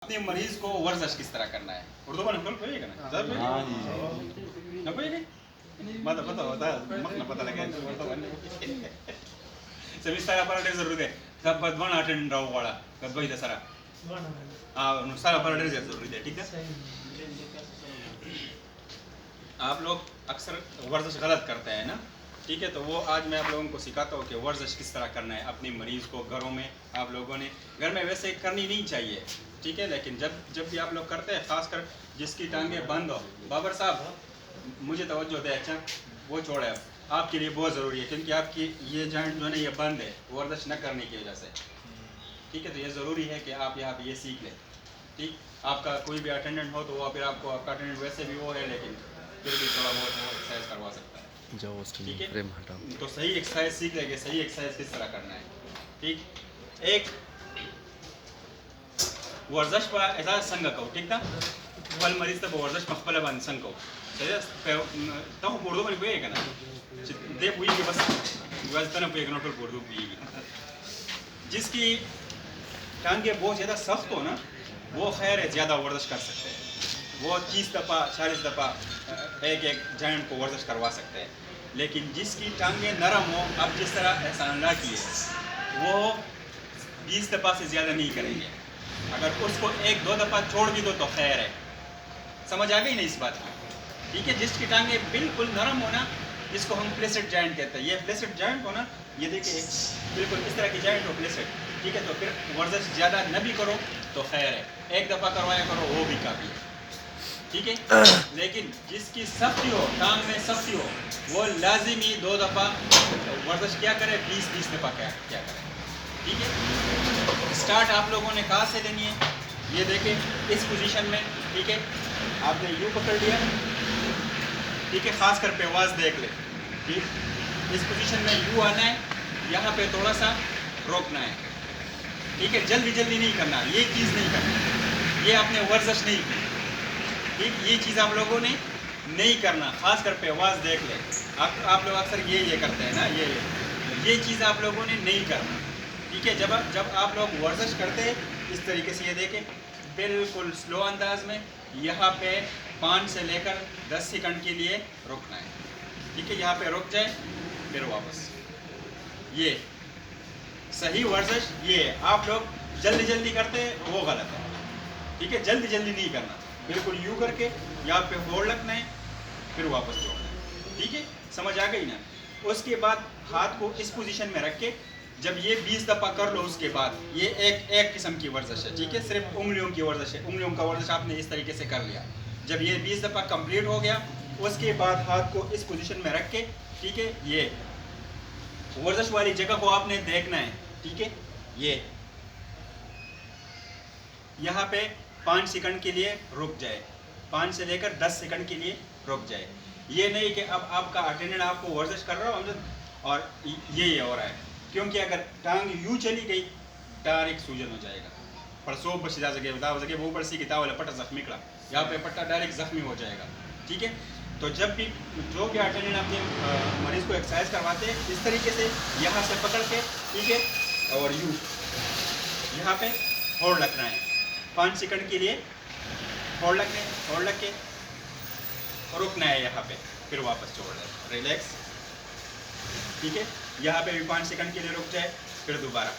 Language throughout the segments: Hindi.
अपने मरीज को वर्जिश किस तरह करना है उर्दू में निकल पाएगा ना ना पाएगा मतलब पता होता है मत ना पता लगे सभी सारा पराठे जरूर है सब बदवान अटेंड रहो वाला कद भाई दसरा सारा पराठे जरूरी है ठीक है। आप लोग अक्सर वर्जिश गलत करते हैं ना, ठीक है, तो वो आज मैं आप लोगों को सिखाता हूँ कि वर्जिश किस तरह करना है अपने मरीज़ को। घरों में आप लोगों ने घर में वैसे करनी नहीं चाहिए, ठीक है, लेकिन जब भी आप लोग करते हैं, ख़ासकर जिसकी टांगें बंद हो, बाबर साहब मुझे तवज्जो दे, अच्छा वो छोड़े अब आपके लिए बहुत ज़रूरी है क्योंकि आपकी ये जॉइंट जो है ना ये बंद है वर्जिश न करने की वजह से, ठीक है, तो ये ज़रूरी है कि आप यहाँ पे ये सीख लें। ठीक, आपका कोई भी अटेंडेंट हो तो वो फिर आपको आपका अटेंडेंट वैसे भी वो है लेकिन फिर भी थोड़ा बहुत वो एक्सरसाइज करवा सकता है, ठीक है, तो सही एक्सरसाइज सीख लेंगे, सही एक्सरसाइज किस तरह करना है। ठीक, एक वर्जिश पर ऐसा संग को ठीक था वल मरीज तब वर्जिश मखबल बन संग को सही तो उर्दू में कोई है ना दे हुई कि बस वजन पे एक नोटल उर्दू भी जिसकी टांगे बहुत ज़्यादा सख्त हो ना वो खैर है ज़्यादा वर्जिश कर सकते हैं, वो 30 दफ़ा 40 दफ़ा एक जॉइंट को वर्जिश करवा सकते हैं, लेकिन जिसकी टांगे नरम हो, अब जिस तरह एहसान अल्लाह की है वो 20 दफ़ा से ज़्यादा नहीं करेंगे, अगर उसको 1-2 दफ़ा छोड़ भी दो तो खैर है। समझ आ गई ना इस बात की, ठीक है। जिसकी टांगे बिल्कुल नरम होना जिसको हम प्लेसेट जॉइंट कहते हैं, ये प्लेसेट जॉइंट होना, ये देखिए बिल्कुल इस तरह की जॉइंट हो प्लेसेट, ठीक है, तो फिर वर्जिश ज़्यादा न भी करो तो खैर है, 1 दफ़ा करवाया करो वो भी काफ़ी है, ठीक है। लेकिन जिसकी सख्ती हो, टांग में सख्ती हो, वो लाजिमी 2 दफ़ा वर्जिश क्या करे, 20-20 दफ़ा क्या करे, ठीक है। स्टार्ट आप लोगों ने कहाँ से लेनी है, ये देखें इस पोजीशन में, ठीक है, आपने यूँ पकड़ लिया, ठीक है, खास कर पेवाज देख ले, ठीक, इस पोजीशन में यूँ आना है, यहाँ पे थोड़ा सा रोकना है, ठीक है, जल्दी जल्दी नहीं करना, ये चीज़ नहीं करना, ये आपने वर्जिश नहीं की, ठीक, ये चीज़ आप लोगों ने नहीं करना, खास कर पेवाज देख ले, आप लोग अक्सर ये करते हैं ना, ये चीज़ आप लोगों ने नहीं करना, ठीक है। जब आप लोग वर्जिश करते हैं इस तरीके से, ये देखें बिल्कुल स्लो अंदाज में यहाँ पे 5 से लेकर 10 सेकंड के लिए रुकना है, ठीक है, यहाँ पे रुक जाए फिर वापस, ये सही वर्जिश ये है। आप लोग जल्दी जल्दी करते हैं वो गलत है, ठीक है, जल्दी जल्दी नहीं करना, बिल्कुल यूँ करके यहाँ पे होल्ड रखना है फिर वापस छोड़ना है, ठीक है, समझ आ गई ना। उसके बाद हाथ को इस पोजीशन में रख के जब ये 20 दफ़ा कर लो उसके बाद ये एक किस्म की वर्जिश है, ठीक है, सिर्फ उंगलियों की वर्जिश है, उंगलियों का वर्जिश आपने इस तरीके से कर लिया। जब ये 20 दफ़ा कंप्लीट हो गया उसके बाद हाथ को इस पोजीशन में रख के, ठीक है, ये वर्जिश वाली जगह को आपने देखना है, ठीक है, ये यहाँ पे 5 सेकंड के लिए रुक जाए, 5 से लेकर 10 सेकंड के लिए रुक जाए। ये नहीं कि अब आपका अटेंडेंट आपको वर्जिश कर रहा हो और ये हो रहा है, क्योंकि अगर टांग यूँ चली गई डायरेक्ट सूजन हो जाएगा, पर सो बची जा सके बता सके वो ऊपर सी किताब वाला पट्टा जख्मी करा, यहाँ पे पट्टा डायरेक्ट जख्मी हो जाएगा, ठीक है। तो जब भी जो भी अटेंडेंट अपने मरीज़ को एक्सरसाइज करवाते हैं इस तरीके से यहाँ से पकड़ के, ठीक है, और यूँ यहाँ पे होल्ड रखना है 5 सेकंड के लिए, होल्ड रख के रुकना है यहाँ पे, फिर वापस छोड़ दें, रिलैक्स, ठीक है, यहाँ पे भी 5 सेकंड के लिए रुक जाए फिर दोबारा,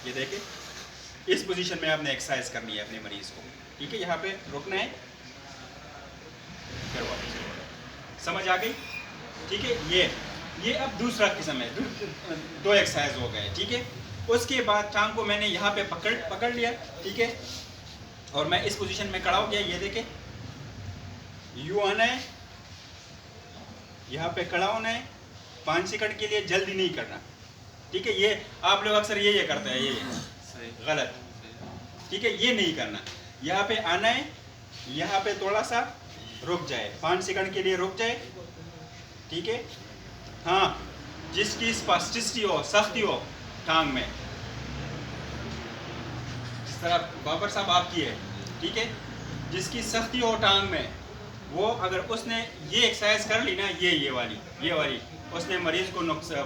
ये देखें इस पोजीशन में आपने एक्सरसाइज करनी है अपने मरीज़ को, ठीक है, यहाँ पे रुकना है फिर वापस छोड़ दें। समझ आ गई, ठीक है। ये अब दूसरा किस्म है, 2 एक्सरसाइज हो गए, ठीक है। उसके बाद टांग को मैंने यहाँ पे पकड़ लिया, ठीक है, और मैं इस पोजीशन में खड़ा हो गया, ये देखें यूँ आना है, यहाँ पे खड़ा होना है 5 सेकंड के लिए, जल्दी नहीं करना, ठीक है। ये आप लोग अक्सर ये करते हैं, ये गलत, ठीक है, ये नहीं करना, यहाँ पे आना है, यहाँ पे थोड़ा सा रुक जाए, 5 सेकंड के लिए रुक जाए, ठीक है। हाँ, जिसकी स्पास्टिसिटी हो, सख्ती हो टांग में, जिस तरह बाबर साहब आपकी है, ठीक है, जिसकी सख्ती हो टांग में, वो अगर उसने ये एक्सरसाइज कर ली ना, ये वाली उसने मरीज को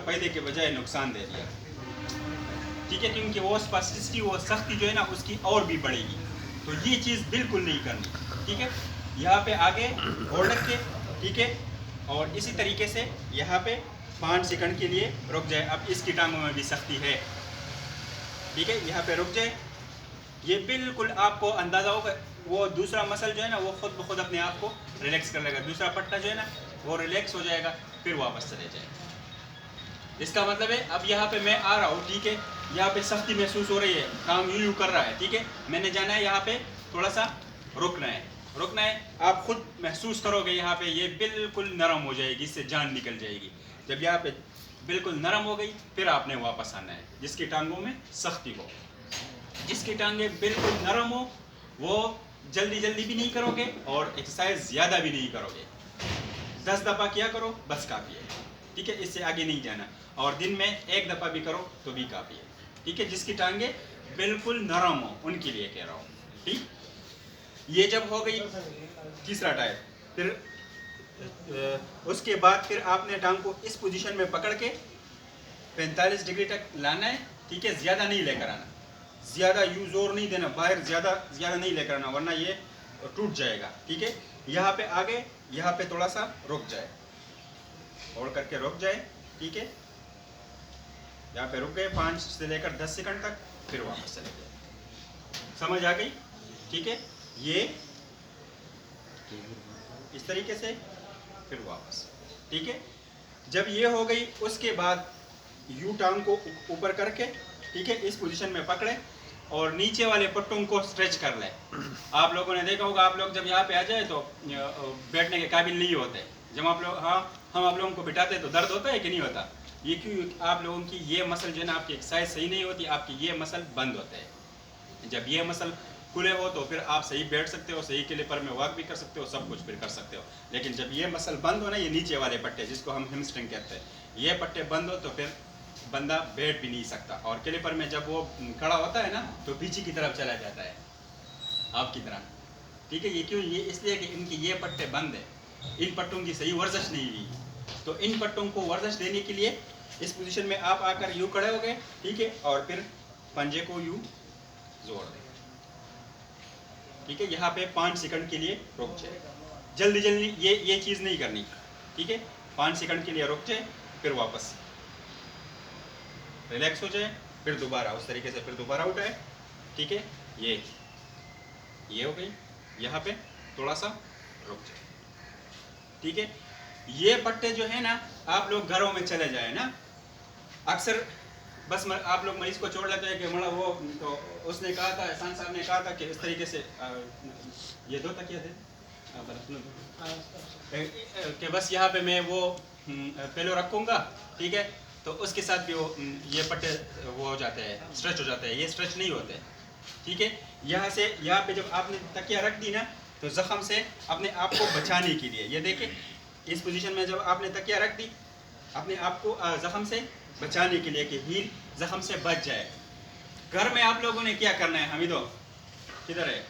फायदे के बजाय नुकसान दे दिया, ठीक है, क्योंकि वो स्पास्टिसिटी वो सख्ती जो है ना उसकी और भी बढ़ेगी, तो ये चीज़ बिल्कुल नहीं करनी, ठीक है। यहाँ पे आगे होल्ड रख के, ठीक है, और इसी तरीके से यहाँ पे 5 सेकंड के लिए रुक जाए। अब इसकी टांगों में भी सख्ती है, ठीक है, यहाँ पे रुक जाए। ये बिल्कुल आपको अंदाज़ा होगा, वो दूसरा मसल जो है ना वो खुद ब खुद अपने आप को रिलैक्स कर लेगा, दूसरा पट्टा जो है ना वो रिलैक्स हो जाएगा, फिर वापस चले जाए। इसका मतलब है अब यहाँ पे मैं आ रहा हूँ, ठीक है, यहाँ पे सख्ती महसूस हो रही है, काम यूं कर रहा है, ठीक है, मैंने जाना है यहाँ पे थोड़ा सा रुकना है, रुकना है। आप खुद महसूस करोगे यहाँ पे ये बिल्कुल नरम हो जाएगी, इससे जान निकल जाएगी। जब यहाँ पे बिल्कुल नरम हो गई फिर आपने वापस आना है। जिसकी टांगों में सख्ती हो, जिसकी टांगें बिल्कुल नरम हो, वो जल्दी जल्दी भी नहीं करोगे और एक्सरसाइज ज़्यादा भी नहीं करोगे। 10 दफ़ा किया करो बस काफ़ी है, ठीक है, इससे आगे नहीं जाना। और दिन में 1 दफ़ा भी करो तो भी काफ़ी है, ठीक है। जिसकी टांगें बिल्कुल नरम हो उनके लिए कह रहा हूँ, ठीक। ये जब हो गई तीसरा टाइप, फिर उसके बाद फिर आपने टांग को इस पोजीशन में पकड़ के 45 डिग्री तक लाना है, ठीक है। ज़्यादा नहीं लेकर आना, ज़्यादा यूँ जोर नहीं देना, बाहर ज़्यादा नहीं लेकर आना वरना ये टूट जाएगा, ठीक है। यहाँ पे आगे, यहाँ पे थोड़ा सा रुक जाए, होल्ड करके रुक जाए, ठीक है। यहाँ पे रुक गए 5 से लेकर 10 सेकंड तक, फिर वापस चले गए। समझ आ गई, ठीक है। ये इस तरीके से फिर वापस, ठीक है। जब ये हो गई उसके बाद यू टांग को ऊपर करके, ठीक है, इस पोजीशन में पकड़े और नीचे वाले पट्टों को स्ट्रेच कर ले। आप लोगों ने देखा होगा, आप लोग जब यहाँ पे आ जाए तो बैठने के काबिल नहीं होते। जब आप लोग हम आप लोगों को बिठाते हैं तो दर्द होता है कि नहीं होता? ये क्यों? आप लोगों की ये मसल जो है ना, आपकी एक्सरसाइज सही नहीं होती, आपकी ये मसल बंद होते हैं। जब ये मसल खुले हो तो फिर आप सही बैठ सकते हो, सही क्लिपर में वॉक भी कर सकते हो, सब कुछ फिर कर सकते हो। लेकिन जब ये मसल बंद हो ना, ये नीचे वाले पट्टे जिसको हम हैमस्ट्रिंग कहते हैं, ये पट्टे बंद हो तो फिर बंदा बैठ भी नहीं सकता। और क्लिपर में जब वो खड़ा होता है ना तो पीछे की तरफ चला जाता है, आपकी तरह, ठीक है। ये क्यों? ये इसलिए कि इनकी ये पट्टे बंद है, इन पट्टों की सही वर्जिश नहीं हुई। तो इन पट्टों को वर्जिश देने के लिए इस पोजीशन में आप आकर यूँ खड़े हो गए, ठीक है, और फिर पंजे को यूँ जोड़ दें, ठीक है। यहाँ पे 5 सेकंड के लिए रुक जाए, जल्दी जल्दी ये चीज़ नहीं करनी, ठीक है। 5 सेकंड के लिए रुक जाए, फिर वापस रिलैक्स हो जाए, फिर दोबारा उस तरीके से फिर दोबारा उठाए, ठीक है। ये हो गई, यहाँ पे थोड़ा सा रुक जाए, ठीक है। ये पट्टे जो है ना, आप लोग घरों में चले जाए ना, अक्सर बस आप लोग मरीज को छोड़ लेते हैं कि मतलब वो तो उसने कहा था, एहसान साहब ने कहा था कि इस तरीके से ये 2 तकिया थे कि बस यहाँ पे मैं वो पिलो रखूँगा, ठीक है, तो उसके साथ भी वो ये पट्टे वो हो जाते हैं, स्ट्रेच हो जाते हैं। ये स्ट्रेच नहीं होते, ठीक है। यहाँ से यहाँ पे जब आपने तकिया रख दी ना, तो ज़ख़म से अपने आप को बचाने के लिए, ये देखें, इस पोजीशन में जब आपने तकिया रख दी, अपने आप को ज़ख़म से बचाने के लिए कि हील ज़ख़म से बच जाए। घर में आप लोगों ने क्या करना है? हमीदो किधर है?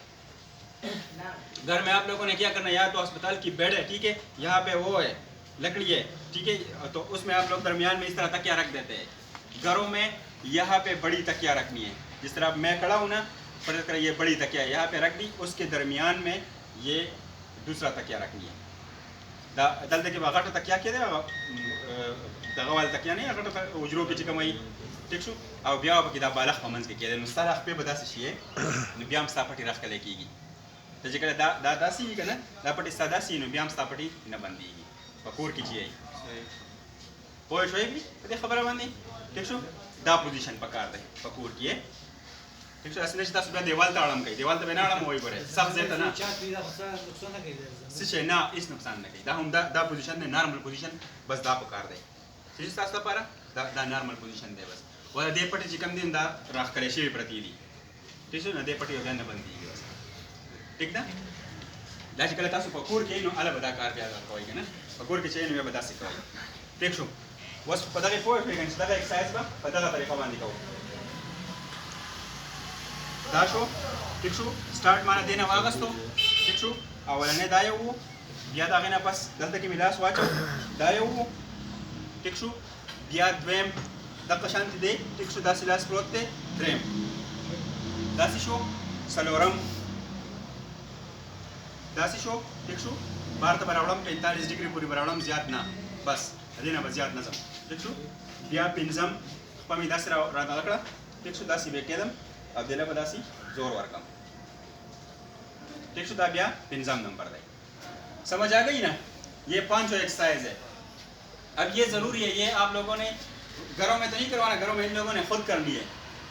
घर में आप लोगों ने क्या करना है? या तो अस्पताल की बेड है, ठीक है, यहाँ पे वो है लकड़ी है, ठीक है, तो उसमें आप लोग दरमियान में इस तरह तकिया रख देते हैं। घरों में यहाँ पे बड़ी तकिया रखनी है, जिस तरह मैं खड़ा हूँ ना, फर्ज करें ये बड़ी तकिया यहाँ पे रख दी, उसके दरमियान में ये दूसरा तकिया रखनी है। दल देखिए अगर तकिया के दगा वाला तकिया नहीं, अगर उजरों की चिकमई ठीक शू और ब्याह पर किताब बालख पमंस के किया दें मुस्तालख पे बता से ब्याम स्तापटी रख के लेके तो जगह दासी का ना दापटी सादासी ब्याम स्तापटी न बंदी पकूर की चाहिए पोए शोए भी तो खबर बंदी ठीक शू दा पोजीशन पकार दे पकूर किए ठीक शू असने चिता सुबह देवाल ताड़म कही देवाल तो बिना आड़म होई पड़े सब जेता ना सिचे ना इस नुकसान न कही दा हम दा पोजीशन ने नॉर्मल पोजीशन बस दा पकार दे सिचे सास्ता पारा दा नॉर्मल पोजीशन दे बस वाला दे पटी चिकन दिन दा राख करे शेवी प्रति दी ठीक शू न दे पटी हो न बंदी बस ठीक ना लाज कले तासु पकूर के नो अला बदा कार प्यार कोई के ना पकूर के चेन में बदा सिखाई ठीक शू वस पता के पोए फिर गंज लगा एक्सरसाइज बा पता का तरीका बांधी का दाशो ठीक शू स्टार्ट माना देना वागस तो ठीक शू awalane dayo wo biya da gena pas dalta ki milas wacho dayo wo ठीक शू biya dwem da kashanti de ठीक शू da silas prote drem dasi शो सलोरम दासी शो ठीक शो बार बरावड़म 45 डिग्री पूरी बरावड़म ज्यादा ना बस अदीना बस ज्यादा नजम ठीक शो बिया पिंजम पमी दास रात अलकड़ा ठीक शो दासी बेकेदम अब दिला बदासी जोर वर्कम ठीक शो दा बिया पिंजम नंबर दे समझ आ गई ना। ये 5 एक्सरसाइज है। अब ये ज़रूरी है, ये आप लोगों ने घरों में तो नहीं करवाना, घरों में इन लोगों ने खुद करनी है।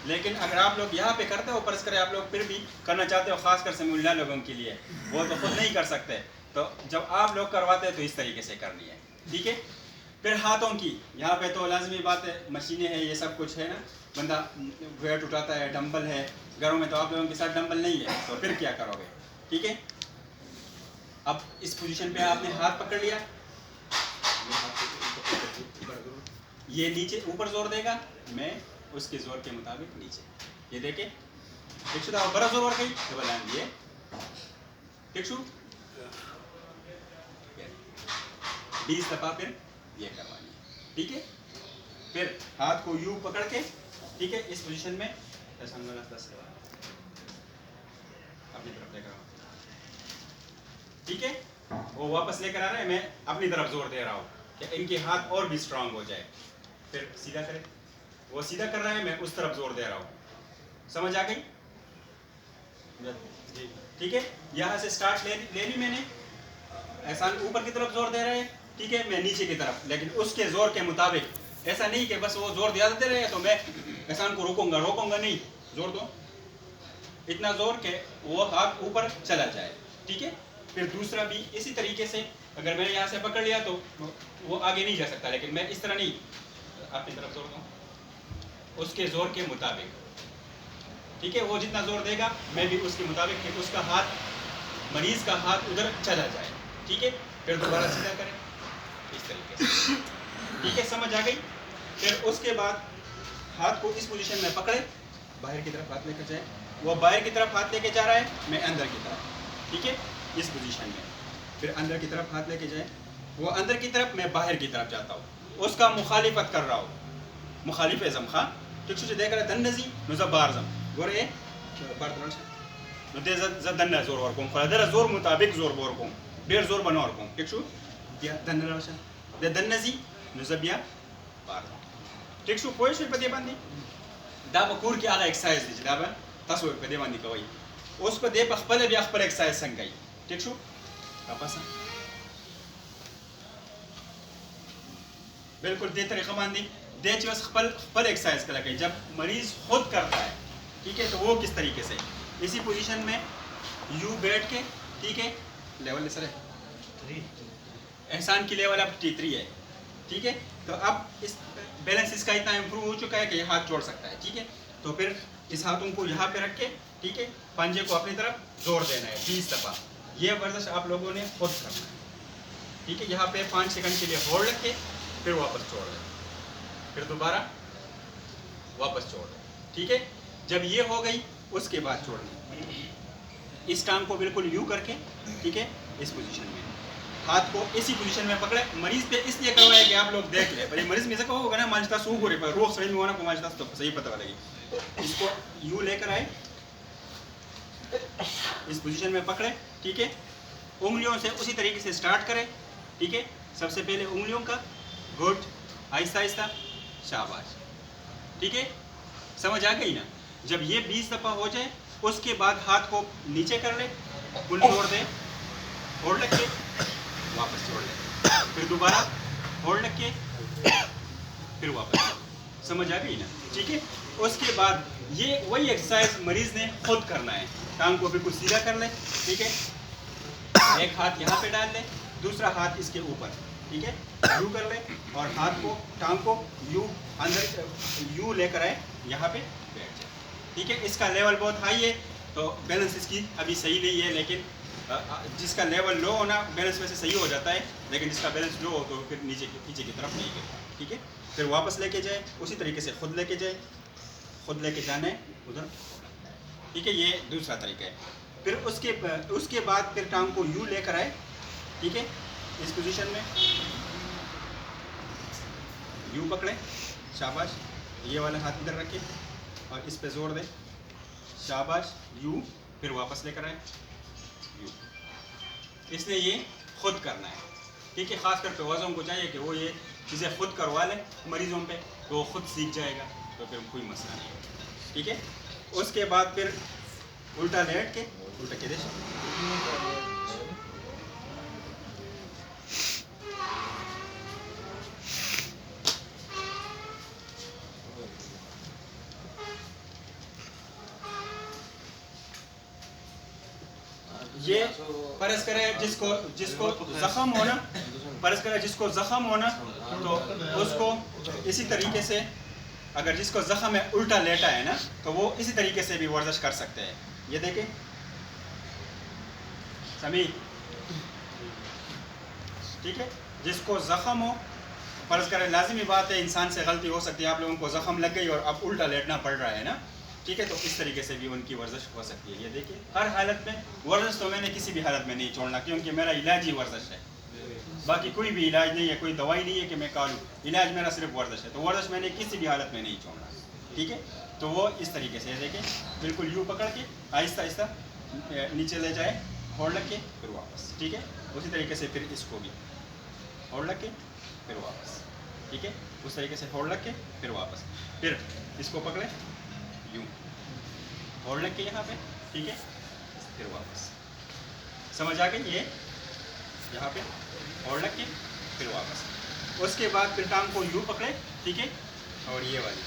लेकिन अगर आप लोग यहाँ पे करते हो परस करें आप लोग फिर भी करना चाहते हो, ख़ासकर से मुल्ला लोगों के लिए, वो तो खुद नहीं कर सकते, तो जब आप लोग करवाते हैं तो इस तरीके से करनी है, ठीक है। फिर हाथों की, यहाँ पे तो लाजमी बात है, मशीनें हैं, ये सब कुछ है ना, बंदा वेट उठाता है, डंबल है, घरों में तो आप लोगों के साथ डंबल नहीं है, तो फिर क्या करोगे, ठीक है। अब इस पोजीशन पे आपने हाथ पकड़ लिया, ये नीचे ऊपर जोर देगा, मैं उसके जोर के मुताबिक नीचे, ये देखे ठीक शुदा बड़ा जोर और गई डबल हैंड ये ठीक शू 20 दफा फिर ये करवानी है, ठीक है। फिर हाथ को यूं पकड़ के, ठीक है, इस पोजीशन में 10 अपनी तरफ लेकर आओ, ठीक है। वो वापस लेकर आ रहे हैं, मैं अपनी तरफ जोर दे रहा हूँ कि इनके हाथ और भी स्ट्रांग हो जाए। फिर सीधा करें, वो सीधा कर रहा है, मैं उस तरफ जोर दे रहा हूँ, समझ आ गई, ठीक है। यहाँ से स्टार्ट ले ली मैंने, एहसान ऊपर की तरफ जोर दे रहे हैं, ठीक है, मैं नीचे की तरफ, लेकिन उसके जोर के मुताबिक, ऐसा नहीं कि बस वो जोर दिया देते रहे तो मैं एहसान को रोकूंगा नहीं, जोर दो इतना जोर के वो हाथ ऊपर चला जाए, ठीक है। फिर दूसरा भी इसी तरीके से, अगर मैंने यहाँ से पकड़ लिया तो वो आगे नहीं जा सकता, लेकिन मैं इस तरह नहीं, अपनी तरफ जोर दूँ उसके जोर के मुताबिक, ठीक है। वो जितना जोर देगा मैं भी उसके मुताबिक कि उसका हाथ, मरीज का हाथ उधर चला जाए, ठीक है। फिर दोबारा सीधा करें इस तरीके से, ठीक है, समझ आ गई। फिर उसके बाद हाथ को इस पोजीशन में पकड़े, बाहर की तरफ हाथ लेकर जाए, वो बाहर की तरफ हाथ लेके जा रहा है, मैं अंदर की तरफ, ठीक है, इस पोजीशन में। फिर अंदर की तरफ हाथ लेके जाए, वो अंदर की तरफ, मैं बाहर की तरफ जाता हूँ, उसका मुखालिफत कर रहा हूँ, मुखालिफ जम खा ठीक से देख रहा है, दन नजी नुजबार जम गोरे बार तरह से दे दन जोर और को खला दर जोर मुताबिक जोर बोर को बेर जोर बनो और को ठीक शू या दन रहा दे दन नजी नुजबिया बार ठीक शू कोई से पदे बंदी दाब कोर की आला एक्सरसाइज दी दाब तसो पदे बंदी कोई उस पर दे पखपल भी अखपल एक्सरसाइज संग गई ठीक शू वापस बिल्कुल दे तरीका बांधी दे चीज खपल एक्सरसाइज कर लगे, जब मरीज खुद करता है, ठीक है, तो वो किस तरीके से इसी पोजीशन में यू बैठ के, ठीक है, लेवल सर है एहसान की लेवल अब T3 है, ठीक है। तो अब इस बैलेंस इसका इतना इम्प्रूव हो चुका है कि ये हाथ छोड़ सकता है, ठीक है। तो फिर इस हाथों को यहाँ पे रख के, ठीक है, पंजे को अपनी तरफ जोर देना है 20 दफा। ये वर्जिश आप लोगों ने खुद करना है, ठीक है। यहाँ पे 5 सेकंड के लिए होल्ड रखे, फिर वापस छोड़ दें, फिर दोबारा वापस छोड़ दें, ठीक है। जब ये हो गई उसके बाद छोड़नी, इस टांग को बिल्कुल यूं करके, ठीक है, इस पोजीशन में हाथ को इसी पोजीशन में पकड़े। मरीज पे इसलिए करवाया कि आप लोग देख ले, पर मरीज में से कहो होगा ना मांझता सू को रे पर रोग सही में होना को मांझता तो सही पता लगेगी। इसको यूं लेकर आए, इस पोजीशन में पकड़े, ठीक है, उंगलियों से उसी तरीके से स्टार्ट करें, ठीक है। सबसे पहले उंगलियों का गुड, आहिस्ता आहिस्ता, शाबाश, ठीक है, समझ आ गई ना। जब ये 20 दफा हो जाए उसके बाद हाथ को नीचे कर ले, बुल छोड़ दे, होल्ड रख के वापस छोड़ ले, फिर दोबारा होल्ड रख के फिर वापस, समझ आ गई ना, ठीक है। उसके बाद ये वही एक्सरसाइज मरीज ने खुद करना है। टांग को बिल्कुल सीधा कर ले, ठीक है, एक हाथ यहाँ पे डाल ले, दूसरा हाथ इसके ऊपर, ठीक है, यू कर ले और हाथ को, टांग को यू अंदर यू लेकर आए, यहाँ पे बैठ जाए, ठीक है। इसका लेवल बहुत हाई है तो बैलेंस इसकी अभी सही नहीं है, लेकिन जिसका लेवल लो होना बैलेंस वैसे सही हो जाता है, लेकिन जिसका बैलेंस लो हो तो फिर नीचे की तरफ नहीं गिरता, ठीक है। फिर वापस लेके जाए, उसी तरीके से खुद लेके जाए, खुद लेके जाना है उधर, ठीक है, ये दूसरा तरीका है। फिर उसके बाद फिर टांग को यू लेकर आए, ठीक है, इस पोजीशन में यू पकड़े, शाबाश, ये वाला हाथ इधर रखे और इस पे जोर दे, शाबाश, यू, फिर वापस लेकर आए, यू, इसने ये खुद करना है, ठीक है। ख़ासकर पेवाज़ों को चाहिए कि वो ये चीज़ें खुद करवा लें मरीज़ों पे, तो वो खुद सीख जाएगा, तो फिर कोई मसला नहीं होगा, ठीक है। उसके बाद फिर उल्टा लेट के उल्टा के देश ये फर्ज करें जिसको जिसको जख्म होना, फर्ज करें जिसको जख्म होना, तो उसको इसी तरीके से, अगर जिसको जख्म है उल्टा लेटा है ना, तो वो इसी तरीके से भी वर्जिश कर सकते हैं। ये देखें सभी, ठीक है। जिसको जख्म हो, फर्ज करें लाजिमी बात है, इंसान से गलती हो सकती है, आप लोगों को जख्म लग गई और अब उल्टा लेटना पड़ रहा है ना, ठीक है, तो इस तरीके से भी उनकी वर्जिश हो सकती है। ये देखिए हर हालत में वर्जिश तो मैंने किसी भी हालत में नहीं छोड़ना, क्योंकि मेरा इलाज ही वर्जिश है, बाकी कोई भी इलाज नहीं है, कोई दवाई नहीं है कि मैं खा लूँ, इलाज मेरा सिर्फ वर्जिश है, तो वर्जिश मैंने किसी भी हालत में नहीं छोड़ना, ठीक है। तो वो इस तरीके से देखें, बिल्कुल यूँ पकड़ के आहिस्ता आहिस्ता नीचे ले जाए, होड़ लग के फिर वापस, ठीक है। उसी तरीके से फिर इसको भी होड़ लग के फिर वापस, ठीक है। उस तरीके से होड़ लग के फिर वापस, फिर इसको पकड़े यूँ होड़ लग के यहाँ पे, ठीक है, फिर वापस। समझ आ गई? ये यहाँ पे होड़ लग के फिर वापस। उसके बाद फिर टांग को यूँ पकड़े, ठीक है, और ये वाली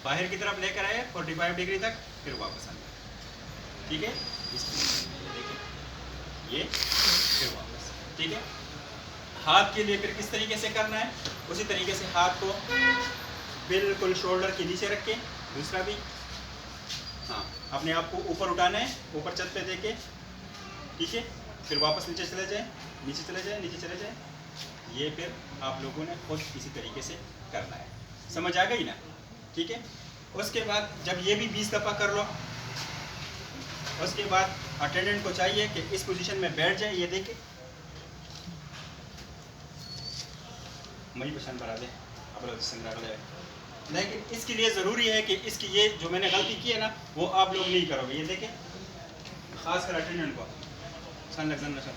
बाहर की तरफ लेकर आए 45 डिग्री तक, फिर वापस आना, ठीक है। देखिए ये फिर वापस, ठीक है। हाथ के लिए फिर किस तरीके से करना है, उसी तरीके से हाथ को बिल्कुल शोल्डर के नीचे रख के, दूसरा भी हाँ अपने आप को ऊपर उठाना है, ऊपर छत पे देके, ठीक है। फिर वापस नीचे चले जाए, नीचे चले जाए, नीचे चले जाए। ये फिर आप लोगों ने खुद इसी तरीके से करना है। समझ आ गई ना? ठीक है। उसके बाद जब ये भी 20 दफ़ा कर लो, उसके बाद अटेंडेंट को चाहिए कि इस पोजीशन में बैठ जाए। ये देखे मई पसंद बढ़ा दे अब संग्रह, लेकिन इसके लिए ज़रूरी है कि इसकी ये जो मैंने गलती की है ना, वो आप लोग नहीं करोगे। ये देखें, खासकर अटेंडेंट को सन लग सर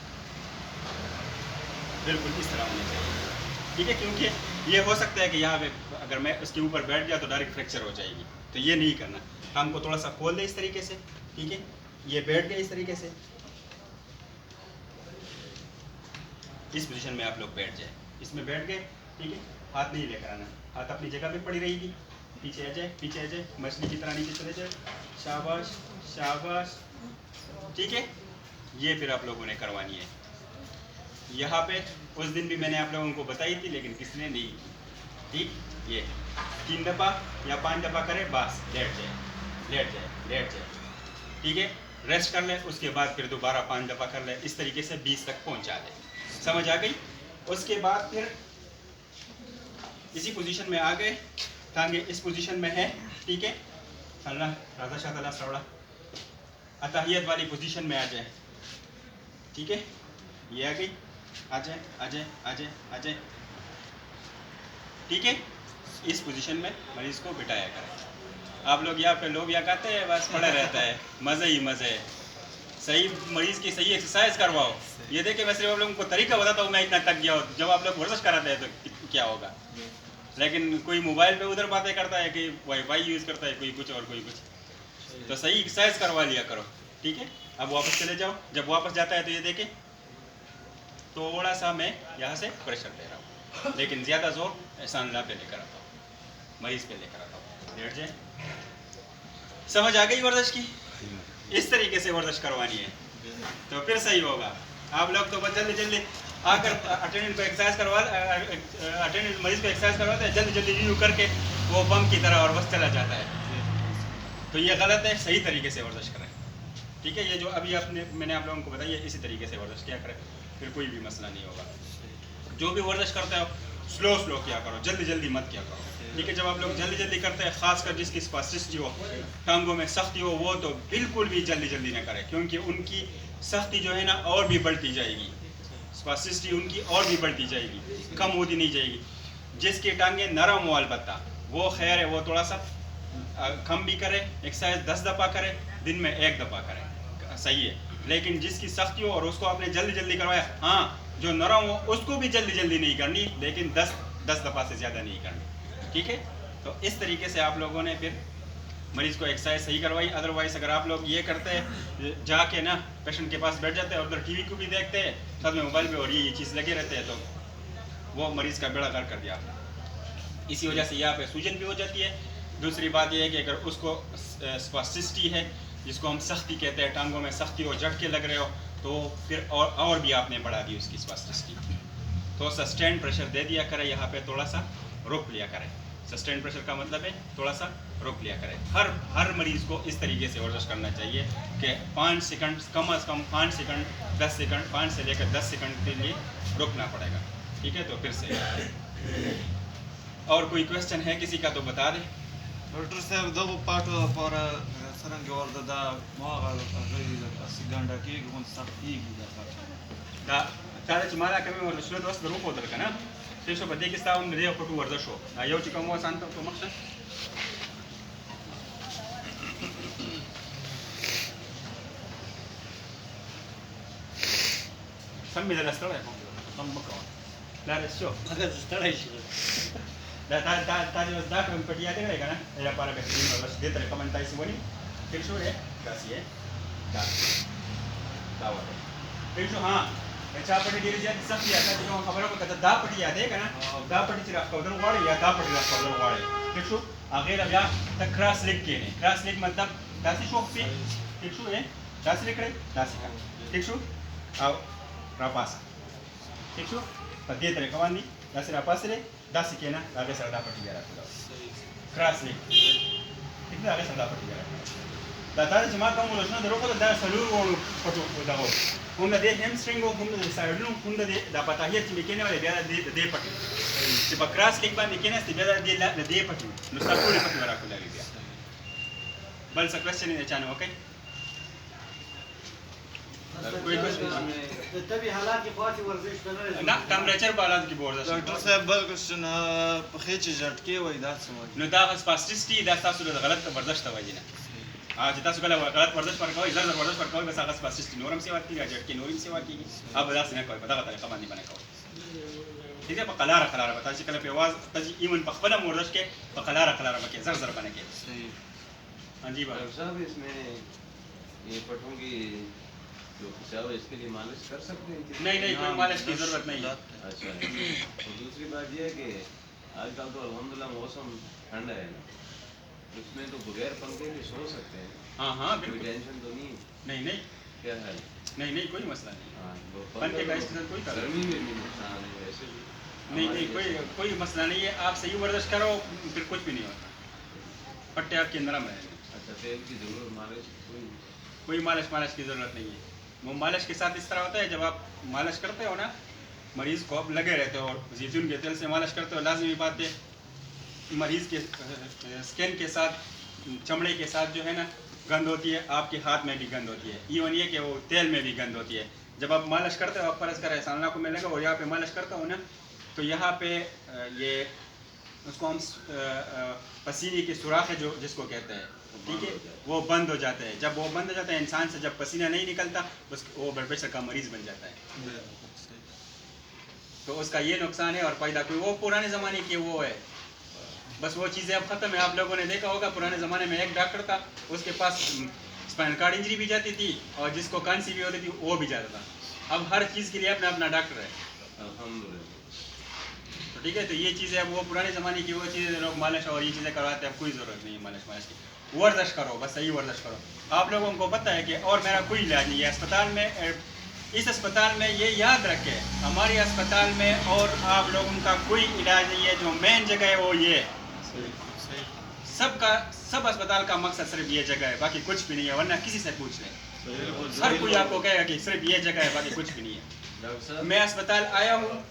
बिल्कुल इस तरह होनी चाहिए, ठीक है। क्योंकि ये हो सकता है कि यहाँ पे अगर मैं उसके ऊपर बैठ गया तो डायरेक्ट फ्रैक्चर हो जाएगी, तो ये नहीं करना। टांग को थोड़ा सा खोल दे इस तरीके से, ठीक है। ये बैठ गए इस तरीके से, इस पोजीशन में आप लोग बैठ जाए, इसमें बैठ गए, ठीक है। हाथ नहीं लेकर आना, हाथ अपनी जगह पे पड़ी रहेगी। पीछे आ जाए, पीछे आ जाए, मछली की तरह नीचे चले जाए। शाबाश शाबाश, ठीक है। ये फिर आप लोगों ने करवानी है। यहाँ पे उस दिन भी मैंने आप लोगों को बताई थी, लेकिन किसने नहीं की, ठीक। ये 3 दफ़ा या 5 दफ़ा करे, बस लेट जाए, लेट जाए, लेट जाए, ठीक है। रेस्ट कर ले, उसके बाद फिर दोबारा 5 दफ़ा कर ले। इस तरीके से 20 तक पहुँचा दे। समझ आ गई? उसके बाद फिर इसी पोजीशन में आ गए, टांगे इस पोजीशन में है, ठीक है। अल्लाह राजा शाह तआला सवड़ा अताहियत वाली पोजीशन में आ जाए, ठीक है। ये आ गई, आ जाए, आ जाए, आ जाए, आ जाए, ठीक है। इस पोजीशन में मरीज़ को बिठाया करें। आप लोग यहाँ पे लोग यहाँ कहते हैं बस पड़ा रहता है, मज़े ही मज़े है। सही मरीज़ की सही एक्सरसाइज करवाओ। ये देखिए, मैं सिर्फ आप लोगों को तरीका बताता हूँ, मैं इतना थक गया हूँ। जब आप लोग वर्जिश कराते हैं तो क्या होगा, लेकिन कोई मोबाइल पे उधर बातें करता है, कि वाईफाई यूज़ करता है, कोई कुछ और कोई कुछ। तो सही एक्सरसाइज करवा लिया करो, ठीक है। अब वापस चले जाओ। जब वापस जाता है तो ये देखें, थोड़ा सा मैं यहाँ से प्रेशर दे रहा हूँ, लेकिन ज़्यादा जोर एहसान ला पे लेकर आता हूँ, मरीज़ पे लेकर आता हूँ। लेट जाए। समझ आ गई वर्जिश की? इस तरीके से वर्जिश करवानी है, तो फिर सही होगा। आप लोग तो बस जल्दी जल्दी आकर अटेंडेंट को एक्सरसाइज करवा, अटेंडेंट मरीज़ को एक्सरसाइज करवाते हैं, जल्दी जल्दी रिव्यू करके वो बम की तरह और बस चला जाता है। तो ये गलत है, सही तरीके से वर्जिश करें, ठीक है। ये जो अभी मैंने आप लोगों को बताया, इसी तरीके से वर्जिश किया करें, फिर कोई भी मसला नहीं होगा। जो भी वर्जिश करते हो स्लो स्लो किया करो, जल्दी जल्दी मत किया करो, ठीक है। जब आप लोग जल्दी जल्दी करते हैं, खासकर जिसकी स्पास्टिसिटी हो, टांगों में सख्ती हो, वो तो बिल्कुल भी जल्दी जल्दी ना करें, क्योंकि उनकी सख्ती जो है ना और भी बढ़ती जाएगी, स्पास्टिसिटी उनकी और भी बढ़ती जाएगी, कम होती नहीं जाएगी। जिसकी टांगें नरम हो अलबत्ता, वो खैर है, वो थोड़ा सा कम भी करे, एक्सरसाइज 10 दफ़ा करे, दिन में 1 दफ़ा करे, सही है। लेकिन जिसकी सख्ती हो और उसको आपने जल्दी जल्दी करवाया, हाँ जो नरम हो उसको भी जल्दी जल्दी नहीं करनी, लेकिन 10 दफ़ा से ज़्यादा नहीं करनी, ठीक है। तो इस तरीके से आप लोगों ने फिर मरीज़ को एक्सरसाइज सही करवाई। अदरवाइज़ अगर आप लोग ये करते हैं जाके ना पेशेंट के पास बैठ जाते हैं और उधर टीवी को भी देखते हैं साथ में मोबाइल पे और ये चीज़ लगे रहते हैं, तो वो मरीज़ का बेड़ा गर्क कर दिया आपने। इसी वजह से यहाँ पे सूजन भी हो जाती है। दूसरी बात यह है कि अगर उसको स्पास्टिसिटी है, जिसको हम सख्ती कहते हैं, टांगों में सख्ती हो, झटके लग रहे हो, तो फिर और भी आपने बढ़ा दी उसकी स्पास्टिसिटी। तो सस्टेन प्रेशर दे दिया करें, यहाँ पे थोड़ा सा रोक लिया करें। सस्टेन प्रेशर का मतलब है थोड़ा सा रोक लिया करें। हर मरीज़ को इस तरीके से वर्जिश करना चाहिए कि 5 सेकंड, कम अज़ कम 5 सेकंड, 10 सेकंड, 5 से लेकर 10 सेकंड के लिए रोकना पड़ेगा, ठीक है। तो फिर से और कोई क्वेश्चन है किसी का तो बता दें। डॉक्टर साहब दो पार्ट पर सरंग और दा मागा सिगंडा की कौन सख्ती da tare ci mala kami wala shlo dos da ruko dal kana sai so bade ki sta on da ko tu warda sho a yau ci kan wa san to makshan sam mi da stara ko sam baka la da sho da stara shi da da kan padiya de kana era para que no los de tre comentáis wani que sho है casi da wa फिर जो हाँ अच्छा पटी डेरी जाती सब किया था जो खबरों को कहता दा पटी याद है क्या दा पटी चिरा कौदर वाले या दा पटी चिरा कौदर वाले फिर शो आगे लगा तक क्रॉस लिख के ने क्रॉस लिख मतलब दासी शो पे फिर शो है दासी लिख रहे दासी का फिर शो आओ रापास फिर शो पति तेरे कमानी दासी रापास रे दासी के ना आगे सरदा पटी यार क्रॉस लिख कितना आगे सरदा पटी यार दाता जमा का मुझे ना दरो को दा सलूर वो पटो दाओ Hunda de hamstring o hunda de sardun hunda de da patahiyat mikene wala biada de pati se bakras lik ban mikene sti biada de la de pati no sta pure pati wala ko lagi dia bal sa question ne chano okay कोई क्वेश्चन तभी हालात की बहुत वर्जिश कर रहे हैं ना टेंपरेचर बालांस की बोर्ड डॉक्टर साहब बल क्वेश्चन पखेच झटके वही दात समझ no da spasticity da sta su da गलत वर्जिश ta वजina आज तासु कला गलत वर्जिश पर कोई जर वर्जिश पर कोई बस आगस स्पास्टिसिटी नोरम सेवा की झटके नोरम सेवा की अब दास ने कोई पता बता कमानी बने को ठीक है पकलारा खलारा बता ची कला पे आवाज तजी इवन पखबला वर्जिश के पकलारा खलारा बके जर बने के सही। हां जी बात साहब इसमें ये पटों की जो खिंचाव है इसके लिए मालिश कर सकते हैं कि नहीं कोई मालिश की जरूरत नहीं है। अच्छा और दूसरी बात यह है कि आजकल तो अल्हम्दुलिल्लाह मौसम ठंडा है ना, उसमें तो बगैर पंखे के सो सकते हैं। हाँ कोई बिल्कुल टेंशन तो नहीं? क्या है? नहीं कोई मसला नहीं हाँ, वो पंखे का तो इसका कोई कारण गर्मी में भी नुकसान है वैसे भी नहीं हमारे कोई जैसे- मसला नहीं है। आप सही वर्जिश करो फिर कुछ भी नहीं होता, पट्टे आपके नरम रहेंगे, अच्छा तेल की जरूरत मालिश कोई मालिश की ज़रूरत नहीं है। वो मालिश के साथ इस तरह होता है जब आप मालिश करते हो ना मरीज़ को आप लगे रहते हो और जैतून के तेल से मालिश करते हो, लाजमी बात है मरीज़ के स्किन के साथ, चमड़े के साथ जो है ना गंद होती है, आपके हाथ में भी गंद होती है, इवन ये कि वो तेल में भी गंद होती है। जब आप मालिश करते हो, आप फर्ज करें सामना को मिलेगा और यहाँ पे मालिश करता हो ना, तो यहाँ पे ये उसको हम पसीने के सुराख है जो जिसको कहते हैं, ठीक है, वो बंद हो जाते हैं। जब वो बंद हो जाता है इंसान से, जब पसीना नहीं निकलता बस वो ब्लड प्रेशर का मरीज़ बन जाता है। तो उसका ये नुकसान है। और पैदा कोई वो पुराने ज़माने की वो है, बस वो चीज़ें अब ख़त्म है। आप लोगों ने देखा होगा पुराने ज़माने में एक डॉक्टर था, उसके पास स्पाइनल कार्ड इंजरी भी जाती थी और जिसको कांसी भी होती थी वो भी जाता था। अब हर चीज़ के लिए अपना अपना डॉक्टर है, अल्हम्दुलिल्लाह। तो ठीक है। तो ये चीज़ें अब वो पुराने ज़माने की वो चीज़ें लोग मालिश और ये चीज़ें करवाते हैं, अब कोई ज़रूरत नहीं है मालिश की। वर्जिश करो, बस सही वर्जिश करो। आप लोगों को पता है कि और मेरा कोई इलाज नहीं है अस्पताल में, इस अस्पताल में ये याद रखें, हमारे अस्पताल में और आप लोगों का कोई इलाज नहीं है। जो मेन जगह है वो ये है, सब अस्पताल का मकसद सिर्फ ये जगह है, बाकी कुछ भी नहीं है। वरना किसी से पूछ लें, हर कोई आपको कहेगा कि सिर्फ ये जगह है, बाकी कुछ भी नहीं है। डॉक्टर साहब मैं अस्पताल आया हूँ,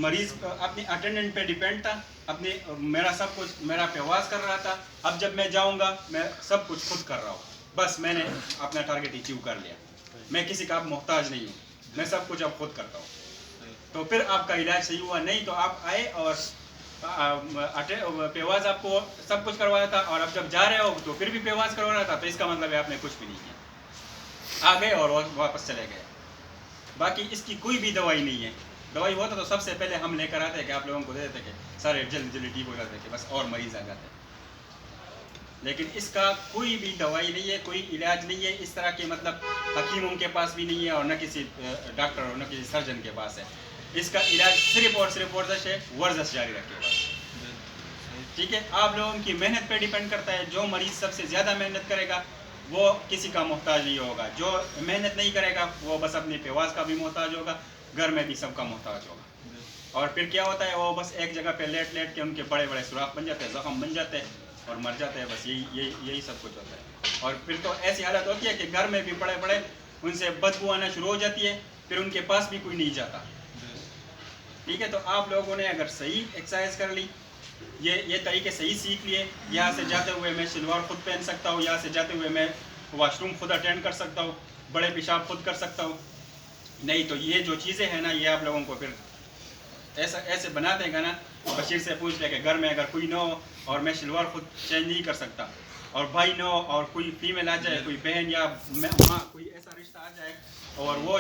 मरीज अपने अटेंडेंट पे डिपेंड था, अपने मेरा सब कुछ मेरा प्रवास कर रहा था। अब जब मैं जाऊँगा मैं सब कुछ खुद कर रहा हूँ, बस मैंने अपना टारगेट अचीव कर लिया। मैं किसी का मोहताज नहीं हूँ, मैं सब कुछ अब खुद करता हूँ। तो फिर आपका इलाज सही हुआ, नहीं तो आप आए और पेवाज आपको सब कुछ करवाया था और अब जब जा रहे हो तो फिर भी पेवाज करवा रहा था, तो इसका मतलब है आपने कुछ भी नहीं किया। आ गए और वापस चले गए। बाकी इसकी कोई भी दवाई नहीं है। दवाई होता तो सबसे पहले हम लेकर आते कि आप लोगों को दे देते कि सारे जल्दी जल्दी ठीक हो जाते कि बस और मरीज आ जाते। लेकिन इसका कोई भी दवाई नहीं है, कोई इलाज नहीं है इस तरह के, मतलब हकीमों के पास भी नहीं है और न किसी डॉक्टर और न किसी सर्जन के पास है। इसका इलाज सिर्फ और सिर्फ वर्जिश है, वर्जिश जारी रखे बस। ठीक है, आप लोगों की मेहनत पे डिपेंड करता है। जो मरीज सबसे ज़्यादा मेहनत करेगा वो किसी का मोहताज नहीं होगा, जो मेहनत नहीं करेगा वो बस अपनी पेवाज का भी मोहताज होगा, घर में भी सबका मोहताज होगा। और फिर क्या होता है, वो बस एक जगह पे लेट लेट के उनके बड़े बड़े सुराख बन जाते हैं, जख्म बन जाते हैं और मर जाते हैं। बस यही सब कुछ होता है। और फिर तो ऐसी हालत होती है कि घर में भी बड़े बड़े उनसे बदबू आना शुरू हो जाती है, फिर उनके पास भी कोई नहीं जाता। ठीक है, तो आप लोगों ने अगर सही एक्सरसाइज कर ली, ये तरीके सही सीख लिए, यहाँ से जाते हुए मैं शलवार खुद पहन सकता हूँ, यहाँ से जाते हुए मैं वॉशरूम खुद अटेंड कर सकता हूँ, बड़े पेशाब खुद कर सकता हूँ। नहीं तो ये जो चीज़ें हैं ना, ये आप लोगों को फिर ऐसे बना देगा ना। बशीर से पूछ ले कि घर में अगर कोई ना हो और मैं शलवार खुद चेंज नहीं कर सकता, और भाई ना हो और कोई फीमेल आ जाए, कोई बहन या माँ, कोई ऐसा रिश्ता आ जाए और वो